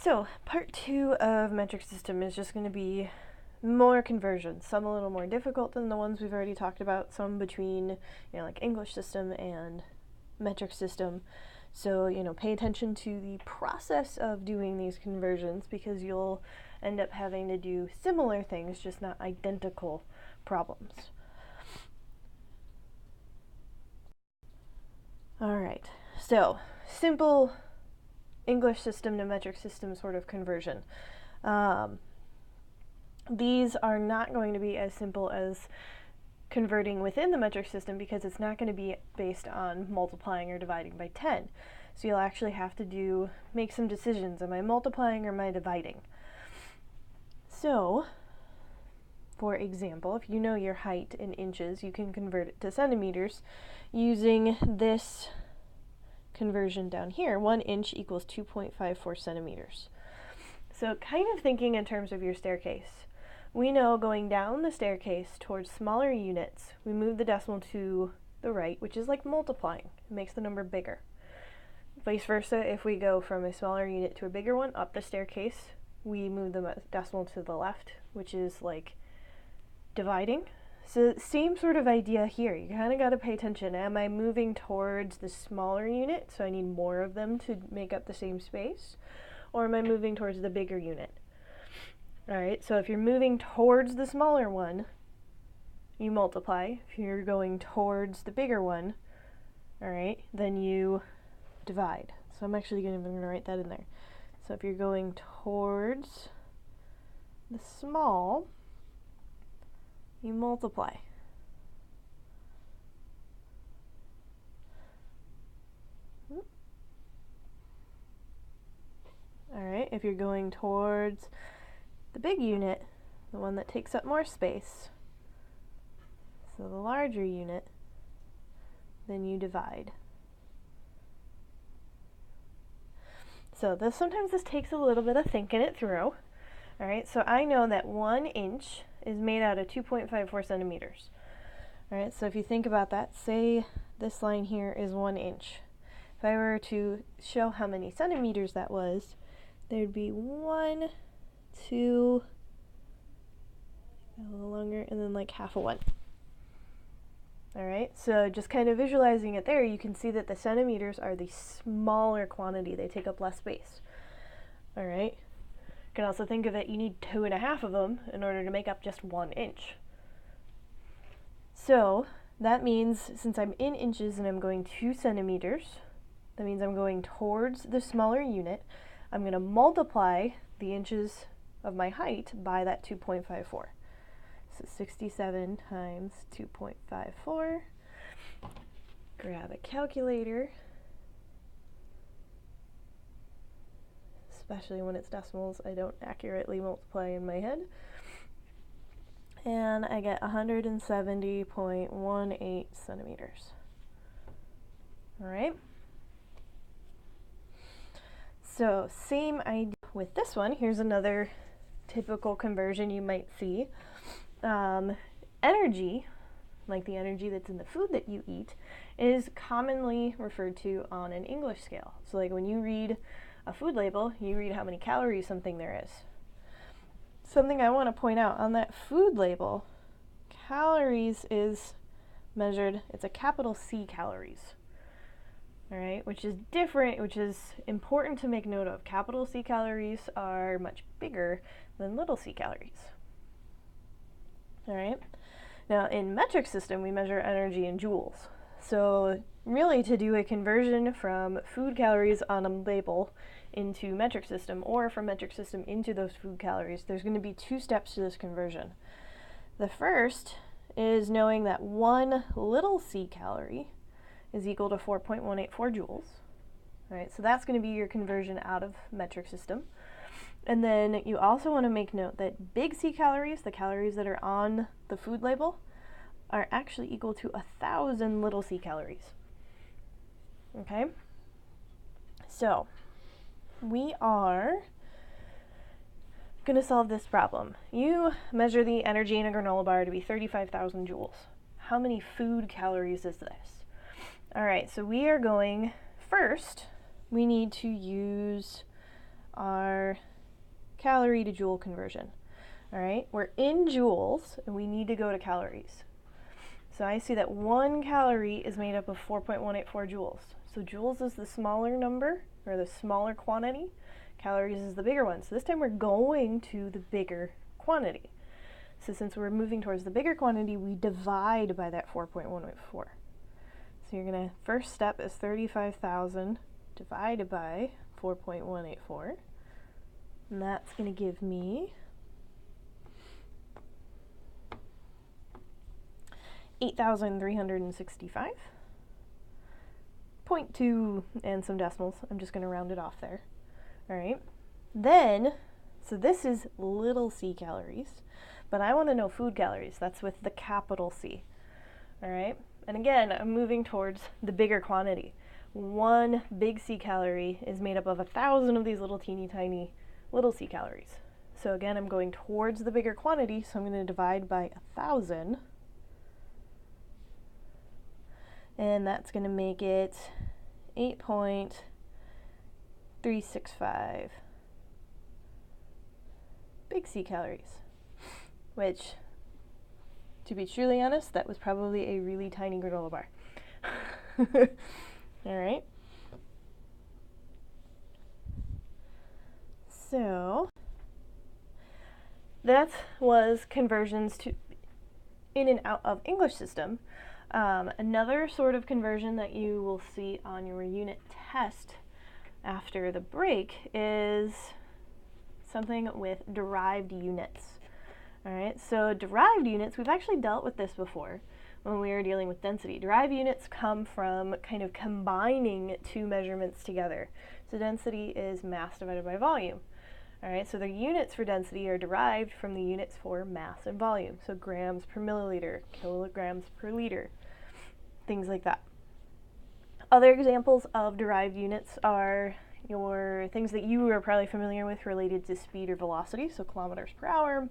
So part 2 of metric system is just going to be more conversions, some a little more difficult than the ones we've already talked about, some between, like English system and metric system. So, pay attention to the process of doing these conversions because you'll end up having to do similar things, just not identical problems. All right, so simple English system to metric system sort of conversion. These are not going to be as simple as converting within the metric system because it's not going to be based on multiplying or dividing by 10. So you'll actually have to make some decisions. Am I multiplying or am I dividing? So, for example, if you know your height in inches, you can convert it to centimeters using this conversion down here. 1 inch equals 2.54 centimeters. So kind of thinking in terms of your staircase. We know going down the staircase towards smaller units, we move the decimal to the right, which is like multiplying. It makes the number bigger. Vice versa, if we go from a smaller unit to a bigger one up the staircase, we move the decimal to the left, which is like dividing. So same sort of idea here. You kind of got to pay attention. Am I moving towards the smaller unit, so I need more of them to make up the same space? Or am I moving towards the bigger unit? All right, so if you're moving towards the smaller one, you multiply. If you're going towards the bigger one, all right, then you divide. So I'm actually going to write that in there. So if you're going towards the small, you multiply. All right, if you're going towards the big unit, the one that takes up more space, so the larger unit, then you divide. So sometimes this takes a little bit of thinking it through. All right, so I know that 1 inch is made out of 2.54 centimeters. All right, so if you think about that, say this line here is 1 inch. If I were to show how many centimeters that was, there'd be 1, 2, a little longer, and then like half a 1. All right, so just kind of visualizing it there, you can see that the centimeters are the smaller quantity. They take up less space. All right, you can also think of it, you need 2.5 of them in order to make up just 1 inch. So that means since I'm in inches and I'm going 2 centimeters, that means I'm going towards the smaller unit. I'm going to multiply the inches of my height by that 2.54. So 67 times 2.54. Grab a calculator, especially when it's decimals. I don't accurately multiply in my head. And I get 170.18 centimeters. All right. So same idea with this one. Here's another typical conversion you might see. Energy, like the energy that's in the food that you eat, is commonly referred to on an English scale. So like when you read a food label, you read how many calories something there is. Something I want to point out, on that food label, calories is measured, it's a capital C calories. All right, which is different, which is important to make note of. Capital C calories are much bigger than little c calories. All right, now in metric system, we measure energy in joules. So really to do a conversion from food calories on a label into metric system, or from metric system into those food calories, there's going to be 2 steps to this conversion. The first is knowing that 1 little c calorie is equal to 4.184 joules. All right, so that's going to be your conversion out of metric system. And then you also want to make note that big C calories, the calories that are on the food label, are actually equal to 1,000 little c calories. Okay? So we are going to solve this problem. You measure the energy in a granola bar to be 35,000 joules. How many food calories is this? All right, so we are going, first, we need to use our calorie to joule conversion. All right, we're in joules and we need to go to calories. So I see that 1 calorie is made up of 4.184 joules. So joules is the smaller number, or the smaller quantity. Calories is the bigger one. So this time we're going to the bigger quantity. So since we're moving towards the bigger quantity, we divide by that 4.184. So you're gonna, first step is 35,000 divided by 4.184. And that's gonna give me 8,365.2 and some decimals. I'm just going to round it off there. All right. Then, so this is little c calories, but I want to know food calories. That's with the capital C. All right. And again, I'm moving towards the bigger quantity. 1 big C calorie is made up of 1,000 of these little teeny tiny little c calories. So again, I'm going towards the bigger quantity, so I'm going to divide by 1,000. And that's going to make it 8.365 big C calories, which, to be truly honest, that was probably a really tiny granola bar. All right. So that was conversions to in and out of English system. Another sort of conversion that you will see on your unit test after the break is something with derived units. All right, so derived units, we've actually dealt with this before when we were dealing with density. Derived units come from kind of combining two measurements together. So density is mass divided by volume. All right, so the units for density are derived from the units for mass and volume. So grams per milliliter, kilograms per liter, things like that. Other examples of derived units are your things that you are probably familiar with related to speed or velocity, so kilometers per hour,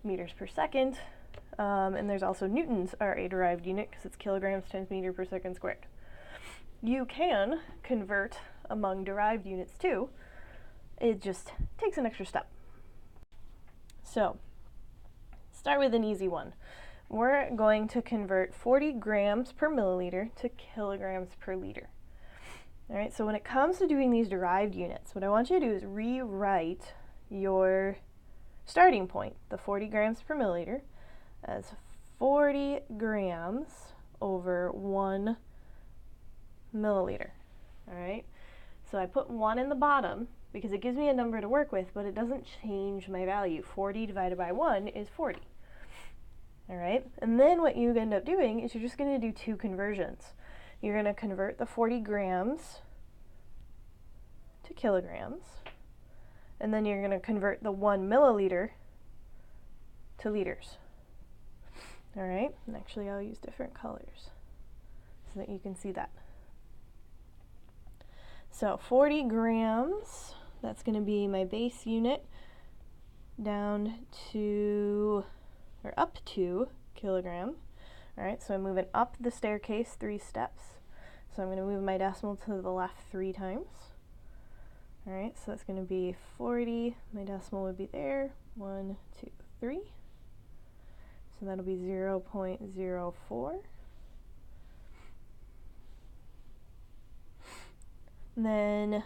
meters per second, and there's also newtons are a derived unit because it's kilograms times meter per second squared. You can convert among derived units too. It just takes an extra step. So, start with an easy one. We're going to convert 40 grams per milliliter to kilograms per liter. All right, so when it comes to doing these derived units, what I want you to do is rewrite your starting point, the 40 grams per milliliter, as 40 grams over 1 milliliter. All right, so I put 1 in the bottom because it gives me a number to work with, but it doesn't change my value. 40 divided by 1 is 40. All right, and then what you end up doing is you're just going to do two conversions. You're going to convert the 40 grams to kilograms, and then you're going to convert the 1 milliliter to liters. All right, and actually I'll use different colors so that you can see that. So 40 grams, that's going to be my base unit, down to, or up to kilogram. All right, so I'm moving up the staircase 3 steps. So I'm going to move my decimal to the left 3 times. All right, so that's going to be 40. My decimal would be there. 1, 2, 3. So that'll be 0.04. Then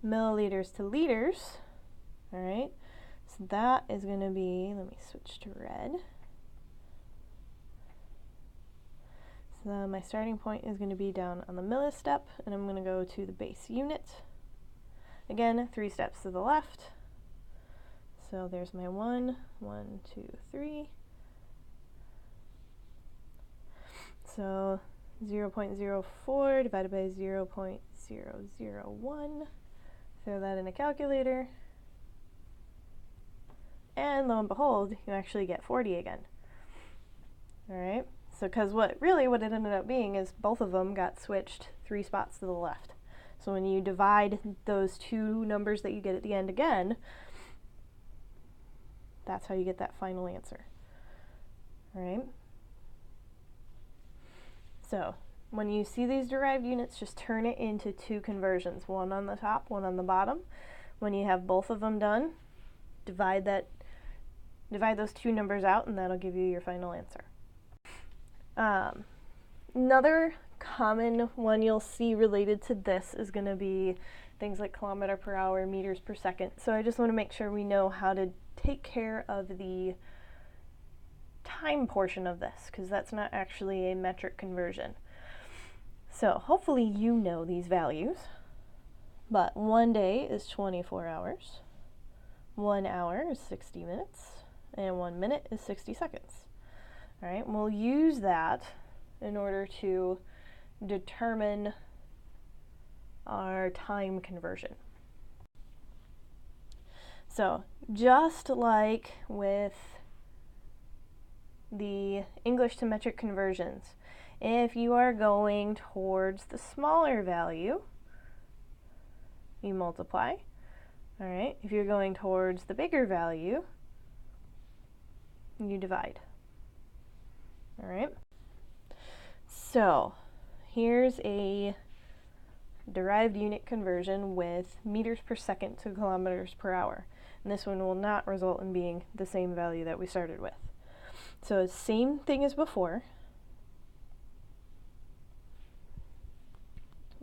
milliliters to liters. All right, so that is going to be, let me switch to red. So my starting point is going to be down on the millistep, and I'm going to go to the base unit. Again, 3 steps to the left. So there's my 1, 1, 2, 3. So 0.04 divided by 0.001. Throw that in a calculator. And lo and behold, you actually get 40 again. All right. So because what it ended up being is both of them got switched 3 spots to the left. So when you divide those two numbers that you get at the end again, that's how you get that final answer. All right. So when you see these derived units, just turn it into two conversions, one on the top, one on the bottom. When you have both of them done, divide those two numbers out, and that'll give you your final answer. Another common one you'll see related to this is going to be things like kilometer per hour, meters per second. So I just want to make sure we know how to take care of the time portion of this, because that's not actually a metric conversion. So hopefully you know these values, but 1 day is 24 hours, 1 hour is 60 minutes, and 1 minute is 60 seconds. All right, we'll use that in order to determine our time conversion. So just like with the English to metric conversions, if you are going towards the smaller value, you multiply. All right, if you're going towards the bigger value, you divide. All right, so here's a derived unit conversion with meters per second to kilometers per hour. And this one will not result in being the same value that we started with. So same thing as before.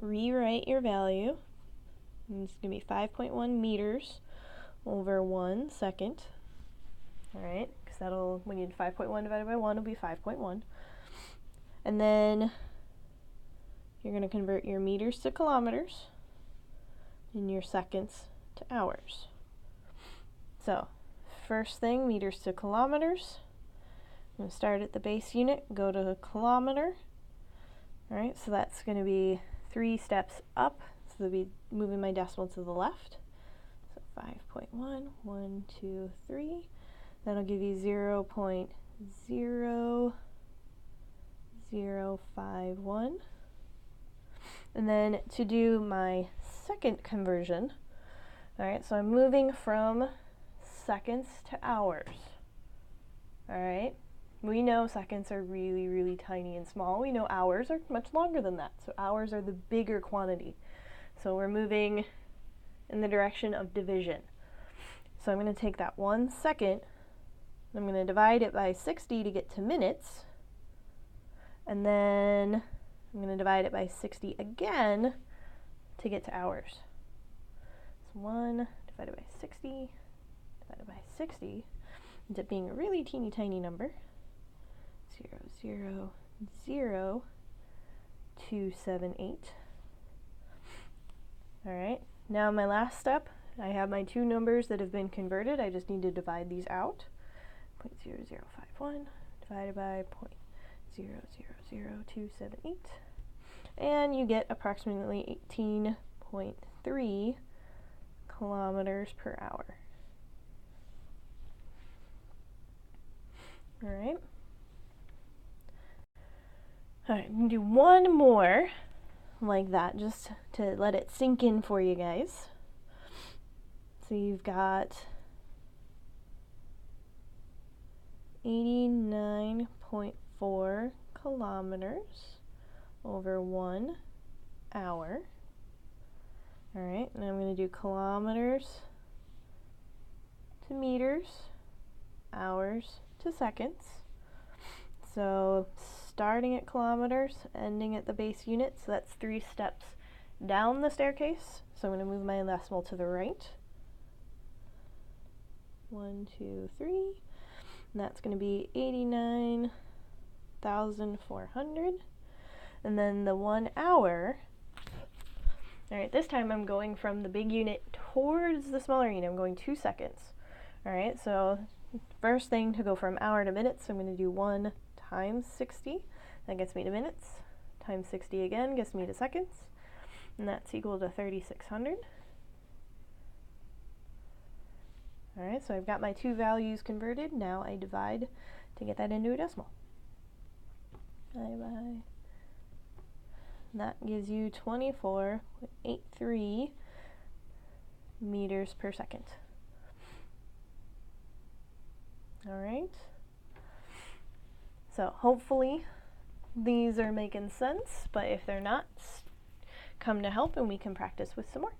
Rewrite your value. And it's going to be 5.1 meters over 1 second. All right, because that'll, when you do 5.1 divided by 1, it'll be 5.1. And then you're going to convert your meters to kilometers and your seconds to hours. So first thing, meters to kilometers. I'm going to start at the base unit, go to a kilometer. All right, so that's going to be 3 steps up. So they'll be moving my decimal to the left. So 5.1, 1, 2, 3. That'll give you 0.0051. And then to do my second conversion, all right, so I'm moving from seconds to hours. All right, we know seconds are really, really tiny and small. We know hours are much longer than that. So hours are the bigger quantity. So we're moving in the direction of division. So I'm going to take that 1 second, I'm going to divide it by 60 to get to minutes, and then I'm going to divide it by 60 again to get to hours. So 1 divided by 60 divided by 60 ends up being a really teeny tiny number. 0.00278. All right, now my last step, I have my two numbers that have been converted. I just need to divide these out. 0.0051 divided by 0.000278. And you get approximately 18.3 kilometers per hour. All right. All right, I'm going to do one more like that just to let it sink in for you guys. So you've got 89.4 kilometers over 1 hour. All right, and I'm going to do kilometers to meters, hours to seconds. So starting at kilometers, ending at the base unit, so that's 3 steps down the staircase. So I'm going to move my decimal to the right. 1, 2, 3. And that's going to be 89,400. And then the 1 hour, all right, this time I'm going from the big unit towards the smaller unit. I'm going 2 seconds. All right, so first thing to go from hour to minutes, I'm going to do 1 times 60. That gets me to minutes. Times 60 again gets me to seconds. And that's equal to 3,600. All right, so I've got my two values converted. Now I divide to get that into a decimal. And that gives you 24.83 meters per second. All right. So hopefully these are making sense, but if they're not, come to help and we can practice with some more.